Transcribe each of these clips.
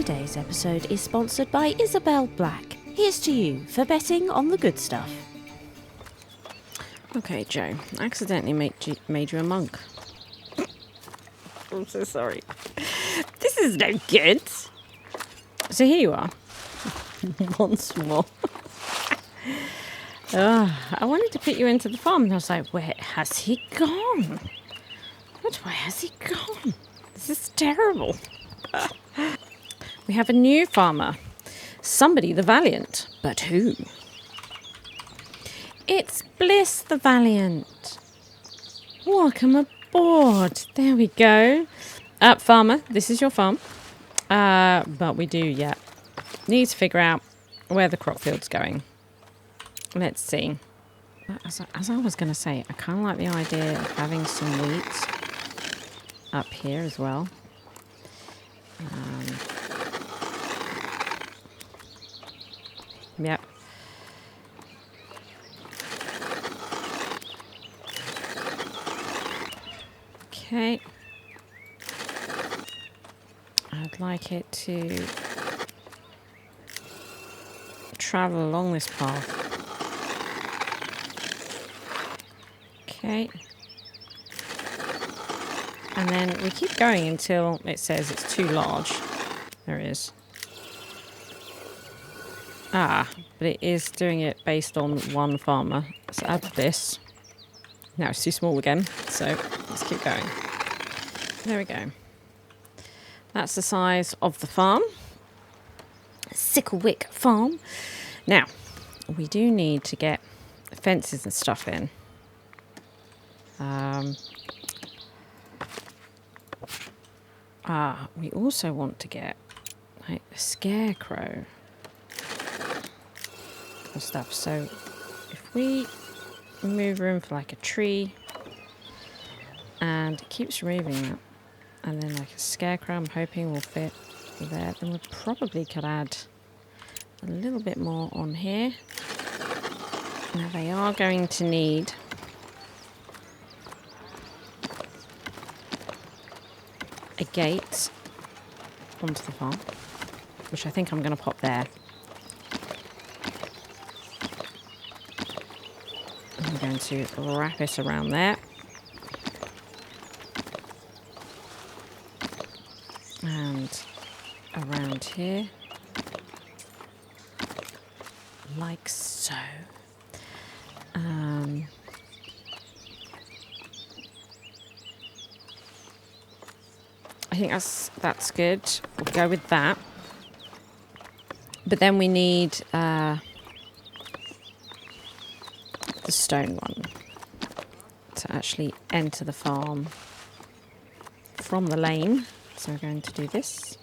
Today's episode is sponsored by Isabel Black. Here's to you for betting on the good stuff. Okay, Joe, I accidentally made you a monk. I'm so sorry. This is no good. So here you are. Once more. I wanted to put you into the farm and I was like, where has he gone? Where has he gone? This is terrible. We have a new farmer. Somebody the Valiant. But who? It's Bliss the Valiant. Welcome aboard. There we go. Farmer, this is your farm. But we do, need to figure out where the crop field's going. Let's see. As I was going to say, I kind of like the idea of having some wheat up here as well. Yep. Okay. I'd like it to travel along this path. Okay. And then we keep going until it says it's too large. There it is. But it is doing it based on one farmer. So add this. Now it's too small again, so let's keep going. There we go. That's the size of the farm. Sicklewick Farm. Now, we do need to get fences and stuff in. We also want to get like a scarecrow and stuff. So if we move room for like a tree and it keeps removing that, and then like a scarecrow I'm hoping will fit there, then we probably could add a little bit more on here. Now they are going to need a gate onto the farm, which I think I'm going to pop there. I'm going to wrap it around there. And around here. Like so. I think that's good. We'll go with that. But then we need the stone one to actually enter the farm from the lane. So we're going to do this.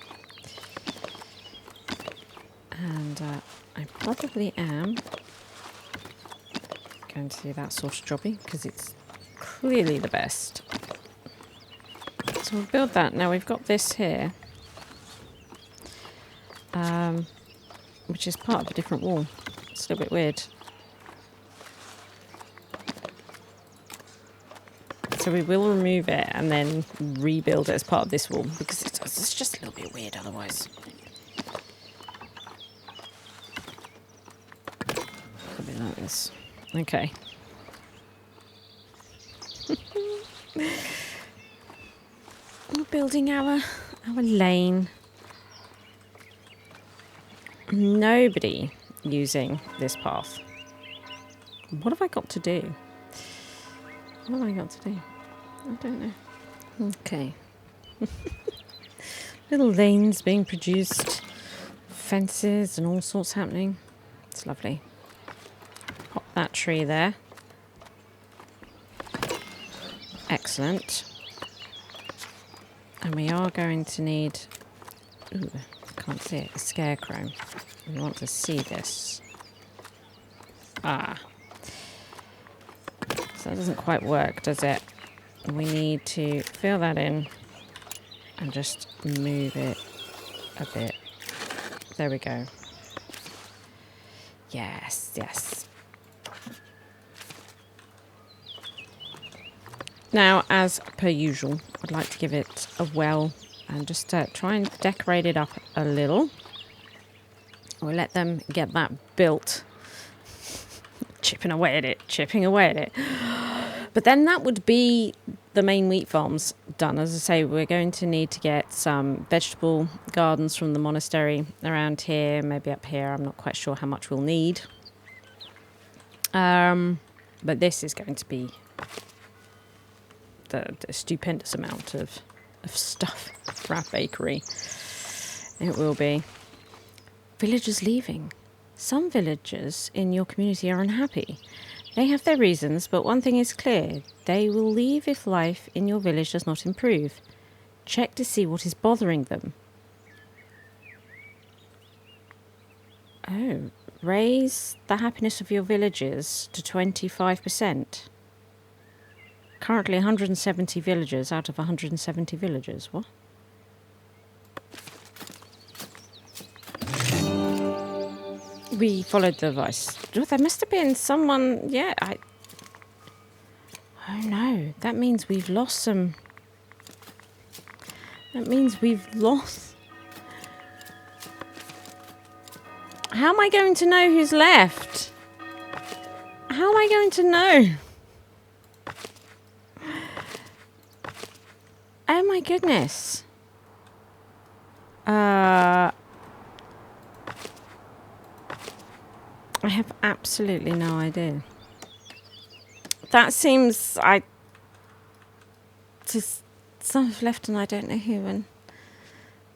And I probably am going to do that sort of jobby because it's clearly the best. So we'll build that. Now we've got this here, which is part of a different wall. It's a little bit weird. So we will remove it and then rebuild it as part of this wall because it's just a little bit weird otherwise. Could be like this. Okay. We're building our lane. Nobody using this path. What have I got to do? What have I got to do? I don't know. Okay. Little lanes being produced. Fences and all sorts happening. It's lovely. Pop that tree there. Excellent. And we are going to need... Ooh, I can't see it. A scarecrow. We want to see this. So that doesn't quite work, does it? We need to fill that in and just move it a bit. There we go. Yes, yes. Now, as per usual, I'd like to give it a well and just try and decorate it up a little. We'll let them get that built. Chipping away at it. But then that would be the main wheat farms done. As I say, we're going to need to get some vegetable gardens from the monastery around here, maybe up here. I'm not quite sure how much we'll need. But this is going to be the stupendous amount of stuff for our bakery. It will be. Villagers leaving. Some villagers in your community are unhappy. They have their reasons, but one thing is clear. They will leave if life in your village does not improve. Check to see what is bothering them. Oh, raise the happiness of your villagers to 25%. Currently 170 villagers out of 170 villagers. What? We followed the advice. Oh, there must have been someone... Yeah, Oh no, that means we've lost some... That means we've lost... How am I going to know who's left? How am I going to know? Oh my goodness. I have absolutely no idea. That seems... Just some have left and I don't know who, and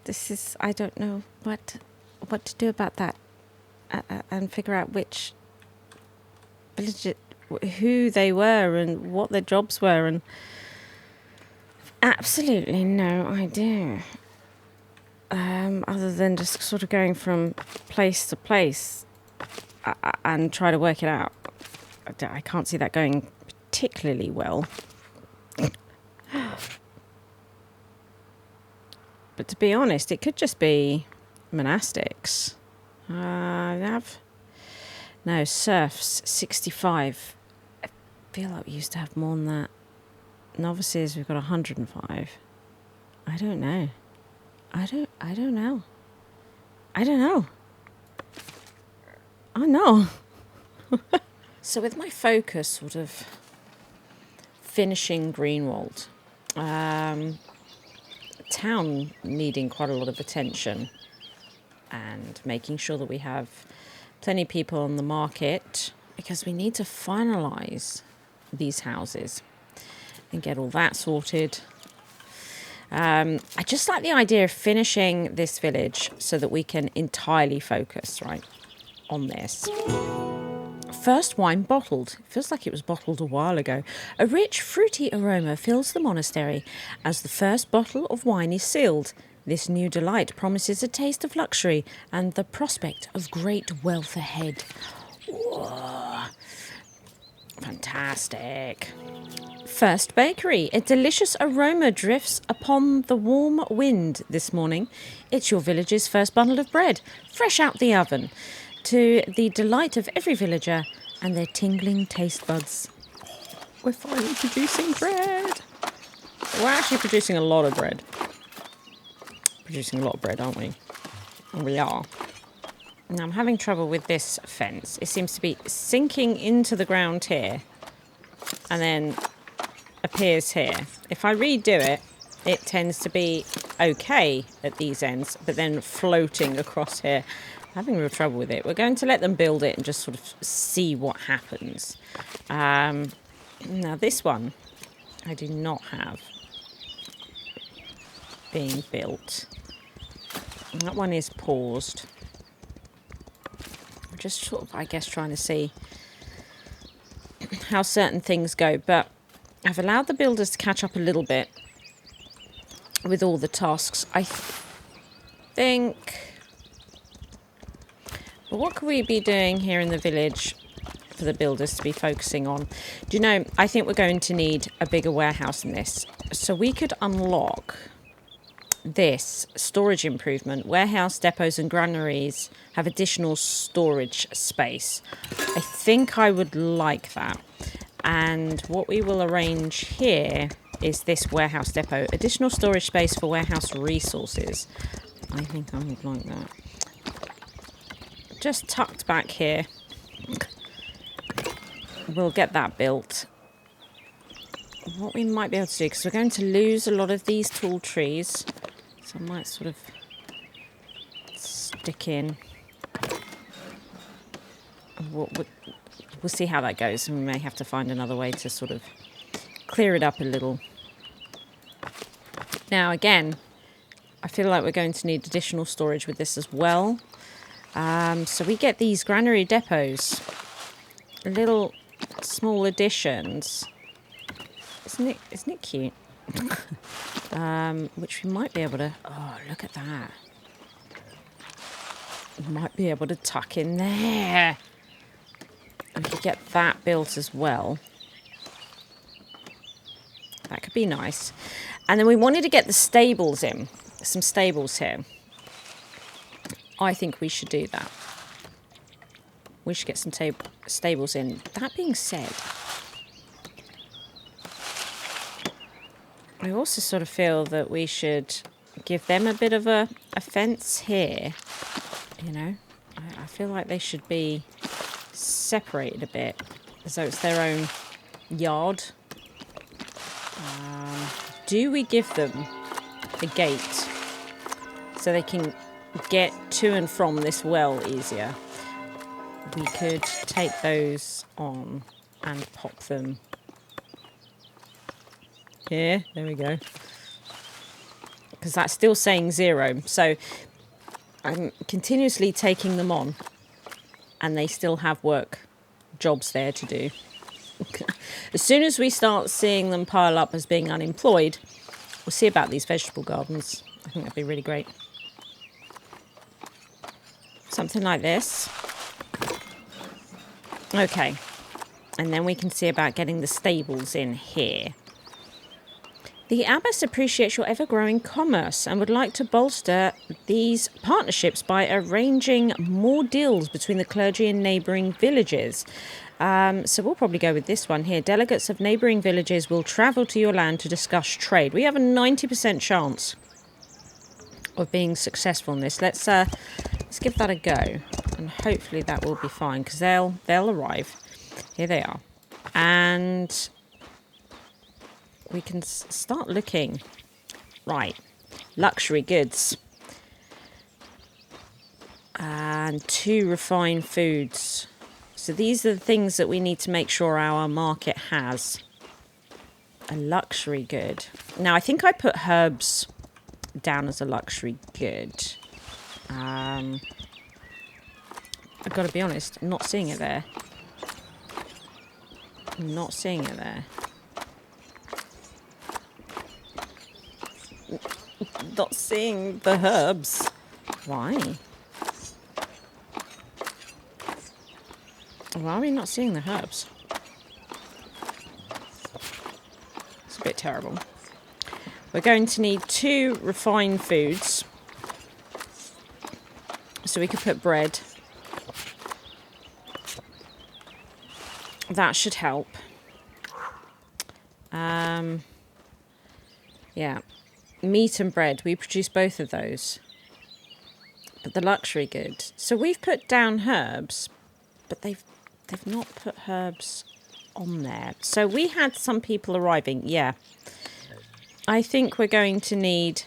this is... I don't know what to do about that and figure out which village, who they were and what their jobs were, and absolutely no idea. Other than just sort of going from place to place and try to work it out. I can't see that going particularly well. But to be honest, it could just be monastics. No, serfs, 65. I feel like we used to have more than that. Novices, we've got 105. I don't know. I don't know. Oh no. So with my focus sort of finishing Greenwald, town needing quite a lot of attention and making sure that we have plenty of people on the market, because we need to finalise these houses and get all that sorted. I just like the idea of finishing this village so that we can entirely focus, right, on this. First wine bottled. It feels like it was bottled a while ago. A rich, fruity aroma fills the monastery as the first bottle of wine is sealed. This new delight promises a taste of luxury and the prospect of great wealth ahead. Whoa. Fantastic. First bakery. A delicious aroma drifts upon the warm wind this morning. It's your village's first bundle of bread, fresh out the oven, to the delight of every villager and their tingling taste buds. We're finally producing bread. We're actually producing a lot of bread. Producing a lot of bread, aren't we? We are. Now, I'm having trouble with this fence. It seems to be sinking into the ground here and then appears here. If I redo it, it tends to be okay at these ends, but then floating across here. I'm having real trouble with it. We're going to let them build it and just sort of see what happens. Now, this one I do not have being built. That one is paused. I'm just sort of, I guess, trying to see how certain things go, but I've allowed the builders to catch up a little bit with all the tasks. I think... But what could we be doing here in the village for the builders to be focusing on? Do you know, I think we're going to need a bigger warehouse in this. So we could unlock this storage improvement. Warehouse, depots and granaries have additional storage space. I think I would like that. And what we will arrange here is this warehouse depot. Additional storage space for warehouse resources. I think I would like that. Just tucked back here. We'll get that built. What we might be able to do, because we're going to lose a lot of these tall trees, so I might sort of stick in. We'll see how that goes, and we may have to find another way to sort of clear it up a little. Now again, I feel like we're going to need additional storage with this as well. So we get these granary depots, little small additions. Isn't it cute? Which we might be able to... Oh, look at that. We might be able to tuck in there. And we could get that built as well. That could be nice. And then we wanted to get the stables in. Some stables here. I think we should do that. We should get some stables in. That being said, I also sort of feel that we should give them a bit of a fence here. You know, I feel like they should be separated a bit, as though it's their own yard. Do we give them a gate so they can get to and from this well easier? We could take those on and pop them here. There we go. Because that's still saying 0. So I'm continuously taking them on and they still have jobs there to do. As soon as we start seeing them pile up as being unemployed, we'll see about these vegetable gardens. I think that'd be really great. Something like this. Okay. And then we can see about getting the stables in here. The Abbess appreciates your ever-growing commerce and would like to bolster these partnerships by arranging more deals between the clergy and neighbouring villages. So we'll probably go with this one here. Delegates of neighbouring villages will travel to your land to discuss trade. We have a 90% chance of being successful in this. Let's give that a go, and hopefully that will be fine, because they'll arrive. Here they are, and we can start looking. Right, luxury goods and 2 refined foods. So these are the things that we need to make sure our market has. A luxury good. Now I think I put herbs down as a luxury good. I've got to be honest, I'm not seeing it there. I'm not seeing it there. Not seeing the herbs. Why? Why are we not seeing the herbs? It's a bit terrible. We're going to need 2 refined foods. So we could put bread. That should help. Yeah. Meat and bread. We produce both of those. But the luxury good. So we've put down herbs, but they've not put herbs on there. So we had some people arriving. Yeah. I think we're going to need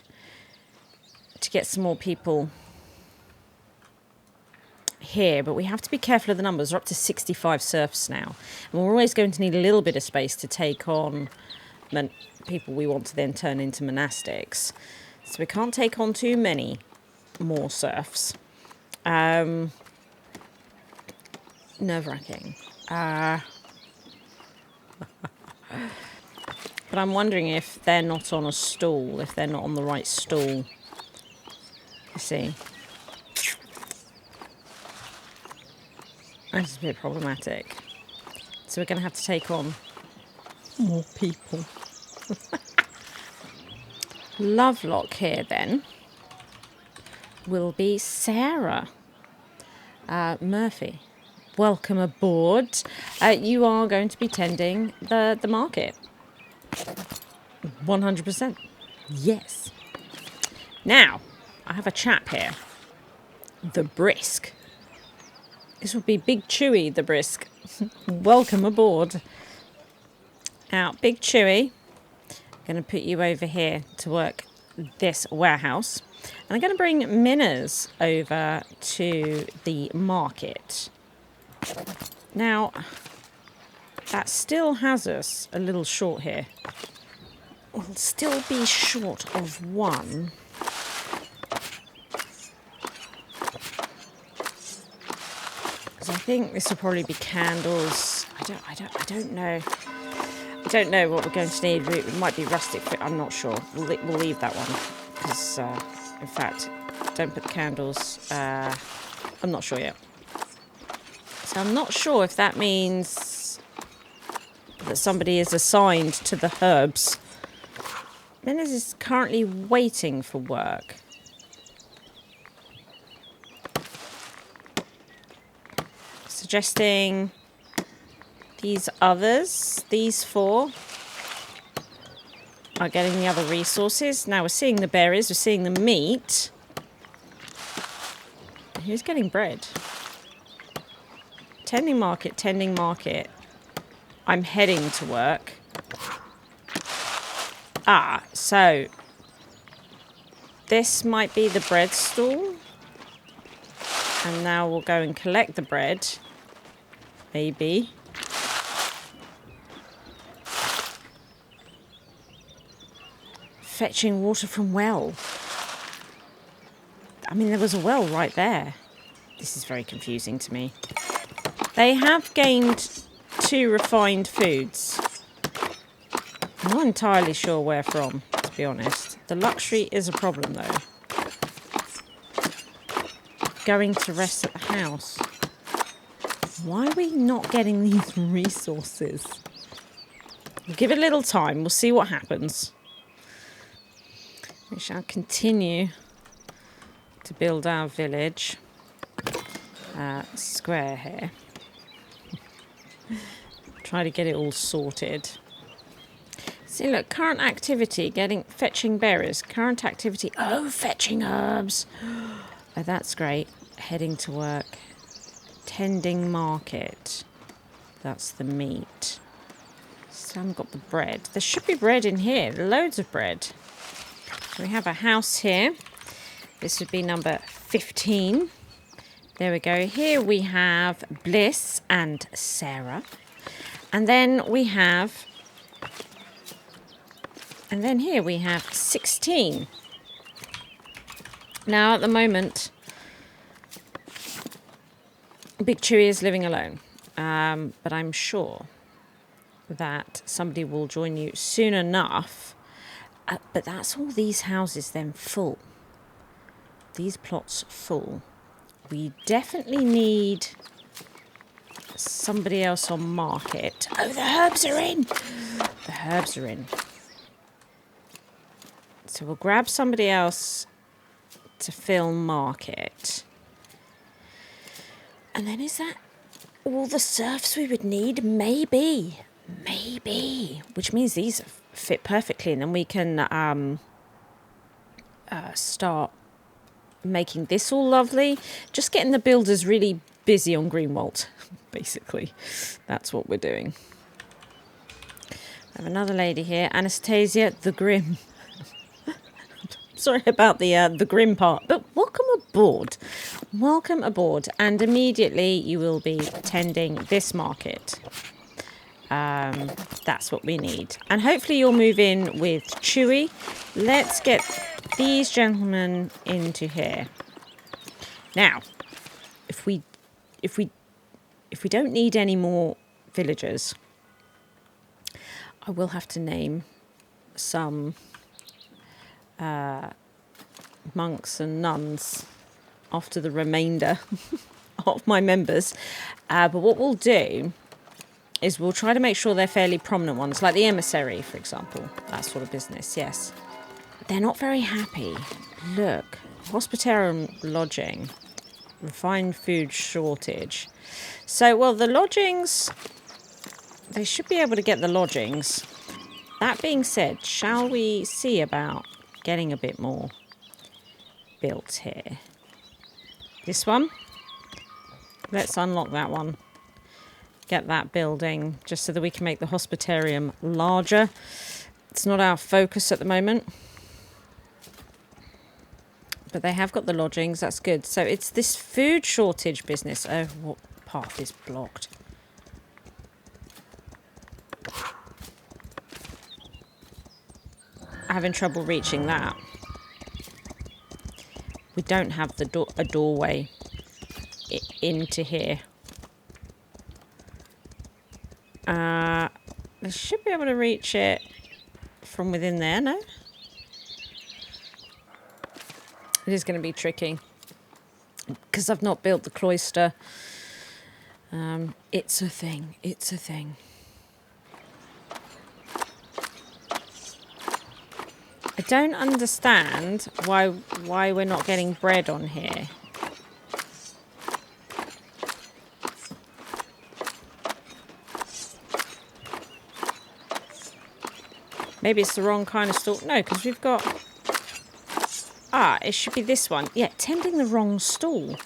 to get some more people here, but we have to be careful of the numbers. We're up to 65 serfs now, and we're always going to need a little bit of space to take on people we want to then turn into monastics, so we can't take on too many more serfs. Nerve-wracking. But I'm wondering if they're not on a stool, if they're not on the right stool. You see, that's a bit problematic. So we're going to have to take on more people. Lovelock here then will be Sarah. Murphy, welcome aboard. You are going to be tending the market. 100%. Yes. Now, I have a chap here. The Brisk. This would be Big Chewy, the Brisk. Welcome aboard. Now, Big Chewy, I'm going to put you over here to work this warehouse. And I'm going to bring Minners over to the market. Now, that still has us a little short here. We'll still be short of one. Because I think this will probably be candles. I don't know. I don't know what we're going to need. It might be rustic. I'm not sure. We'll leave that one. Because, in fact, don't put the candles. I'm not sure yet. So I'm not sure if that means that somebody is assigned to the herbs. Minners is currently waiting for work. Suggesting these others, these four, are getting the other resources. Now we're seeing the berries, we're seeing the meat. Who's getting bread? Tending market, tending market. I'm heading to work. Ah, so this might be the bread stall. And now we'll go and collect the bread. Maybe. Fetching water from well. I mean, there was a well right there. This is very confusing to me. They have gained 2 refined foods. I'm not entirely sure where from, to be honest. The luxury is a problem, though. Going to rest at the house. Why are we not getting these resources? We'll give it a little time. We'll see what happens. We shall continue to build our village. Square here. Try to get it all sorted. See, look, current activity, fetching berries. Current activity, fetching herbs. Oh, that's great. Heading to work. Tending market. That's the meat. So I haven't got the bread. There should be bread in here. Loads of bread. We have a house here. This would be number 15. There we go. Here we have Bliss and Sarah. And then here we have 16. Now at the moment, Big Chewy is living alone. But I'm sure that somebody will join you soon enough. But that's all these houses then full. These plots full. We definitely need somebody else on market. Oh, the herbs are in! The herbs are in. So we'll grab somebody else to fill market. And then is that all the serfs we would need? Maybe. Maybe. Which means these fit perfectly. And then we can start making this all lovely. Just getting the builders really busy on Greenwald, basically. That's what we're doing. I have another lady here, Anastasia the Grim. Sorry about the grim part, but welcome aboard. Welcome aboard. And immediately you will be tending this market. That's what we need. And hopefully you'll move in with Chewy. Let's get these gentlemen into here. Now, if we don't need any more villagers, I will have to name some monks and nuns after the remainder of my members. But what we'll do is we'll try to make sure they're fairly prominent ones, like the emissary, for example. That sort of business, yes. They're not very happy. Look, hospitality lodging, refined food shortage. So, well, the lodgings, they should be able to get the lodgings. That being said, shall we see about getting a bit more built here? This one? Let's unlock that one. Get that building just so that we can make the hospitarium larger. It's not our focus at the moment. But they have got the lodgings. That's good. So it's this food shortage business. Oh, what path is blocked? Having trouble reaching that. We don't have the a doorway into here. I should be able to reach it from within there, no? It is going to be tricky because I've not built the cloister. It's a thing. It's a thing. I don't understand why we're not getting bread on here. Maybe it's the wrong kind of stall. No, because we've got... Ah, it should be this one. Yeah, tending the wrong stall.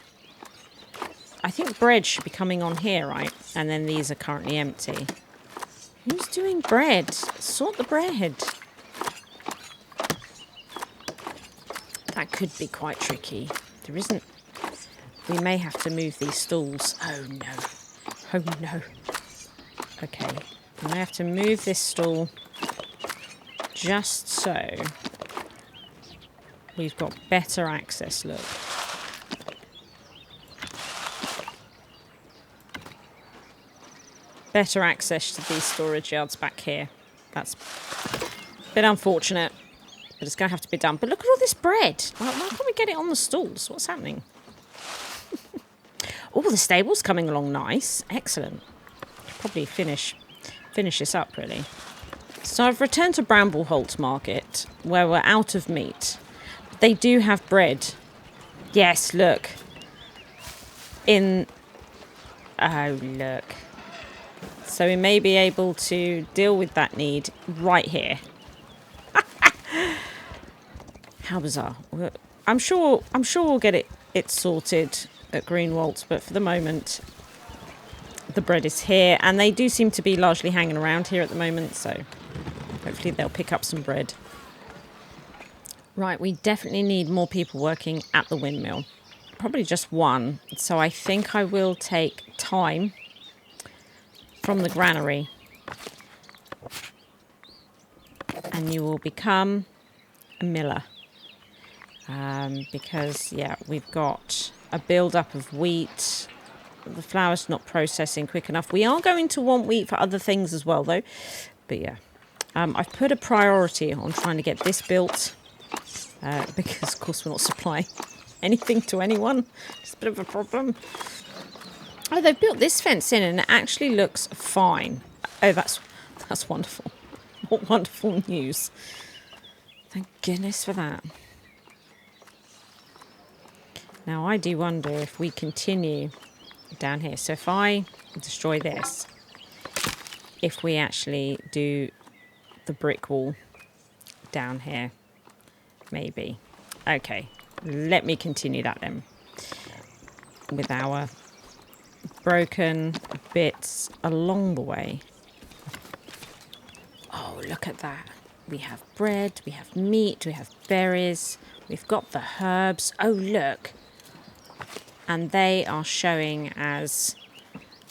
I think bread should be coming on here, right? And then these are currently empty. Who's doing bread? Sort the bread. That could be quite tricky. There isn't... We may have to move these stalls. Oh, no. Oh, no. Okay. We may have to move this stall just so we've got better access, look. Better access to these storage yards back here. That's a bit unfortunate, but it's going to have to be done. But look at all this bread. Why can't we get it on the stalls? What's happening? Oh, the stable's coming along nice. Excellent. Probably finish this up, really. So I've returned to Brambleholt Market, where we're out of meat. They do have bread. Yes, look. Oh, look. So we may be able to deal with that need right here. How bizarre. I'm sure we'll get it sorted at Greenwald, but for the moment, the bread is here. And they do seem to be largely hanging around here at the moment, so... Hopefully they'll pick up some bread. Right, we definitely need more people working at the windmill. Probably just one. So I think I will take time from the granary. And you will become a miller. Because, yeah, we've got a build-up of wheat. The flour's not processing quick enough. We are going to want wheat for other things as well, though. But, yeah. I've put a priority on trying to get this built because, of course, we're not supplying anything to anyone. It's a bit of a problem. Oh, they've built this fence in and it actually looks fine. Oh, that's wonderful. What wonderful news. Thank goodness for that. Now, I do wonder if we continue down here. So if I destroy this, if we actually do... the brick wall down here, maybe. Okay, let me continue that then with our broken bits along the way. Oh, look at that. We have bread, we have meat, we have berries, we've got the herbs. Oh, look. And they are showing as...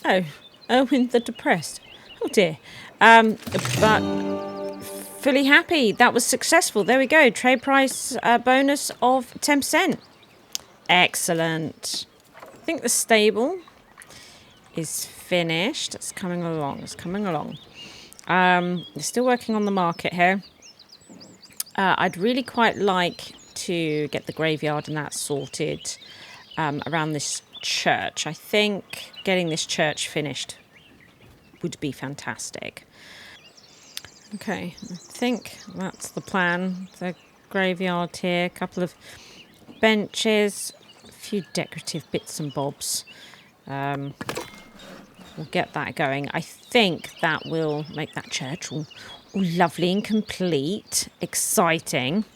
Oh, Owen the Depressed. Oh, dear. But... fully happy. That was successful. There we go. Trade price bonus of 10%. Excellent. I think the stable is finished. It's coming along. It's coming along. They're still working on the market here. I'd really quite like to get the graveyard and that sorted around this church. I think getting this church finished would be fantastic. Okay, I think that's the plan. The graveyard here, a couple of benches, a few decorative bits and bobs. we'll get that going. I think that will make that church all lovely and complete. Exciting.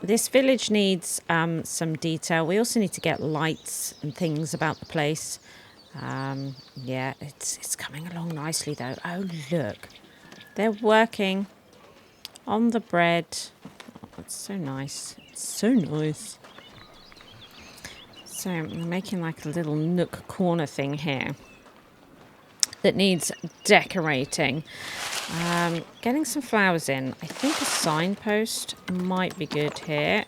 This village needs some detail. We also need to get lights and things about the place. Yeah, it's coming along nicely though. Oh, look. They're working on the bread. Oh, it's so nice. It's so nice. So I'm making like a little nook corner thing here that needs decorating. Getting some flowers in. I think a signpost might be good here.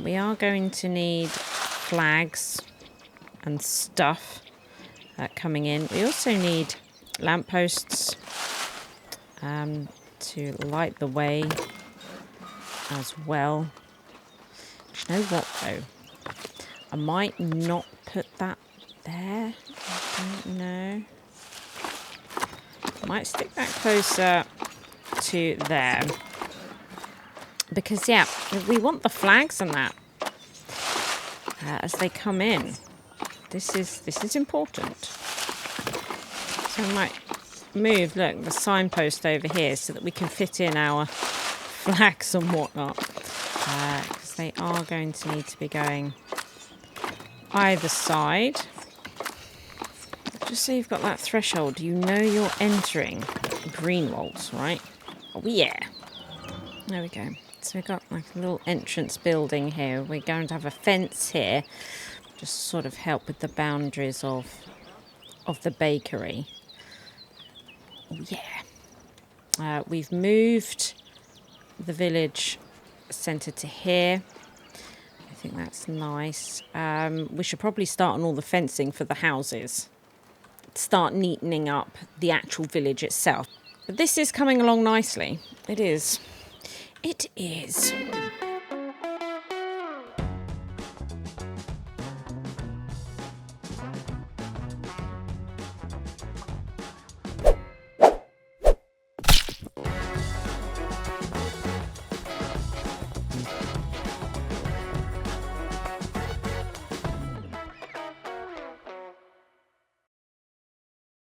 We are going to need flags and stuff coming in. We also need lampposts to light the way as well. Do you know what though? I might not put that there. I don't know. I might stick that closer to there. Because yeah, we want the flags and that as they come in. This is important. So I might move, look, the signpost over here so that we can fit in our flags and whatnot. Because they are going to need to be going either side. Just so you've got that threshold, you know you're entering Greenwalds, right? Oh yeah. There we go. So we've got like a little entrance building here. We're going to have a fence here. Just sort of help with the boundaries of the bakery. Oh yeah. We've moved the village centre to here. I think that's nice. We should probably start on all the fencing for the houses. Start neatening up the actual village itself. But this is coming along nicely. It is. It is.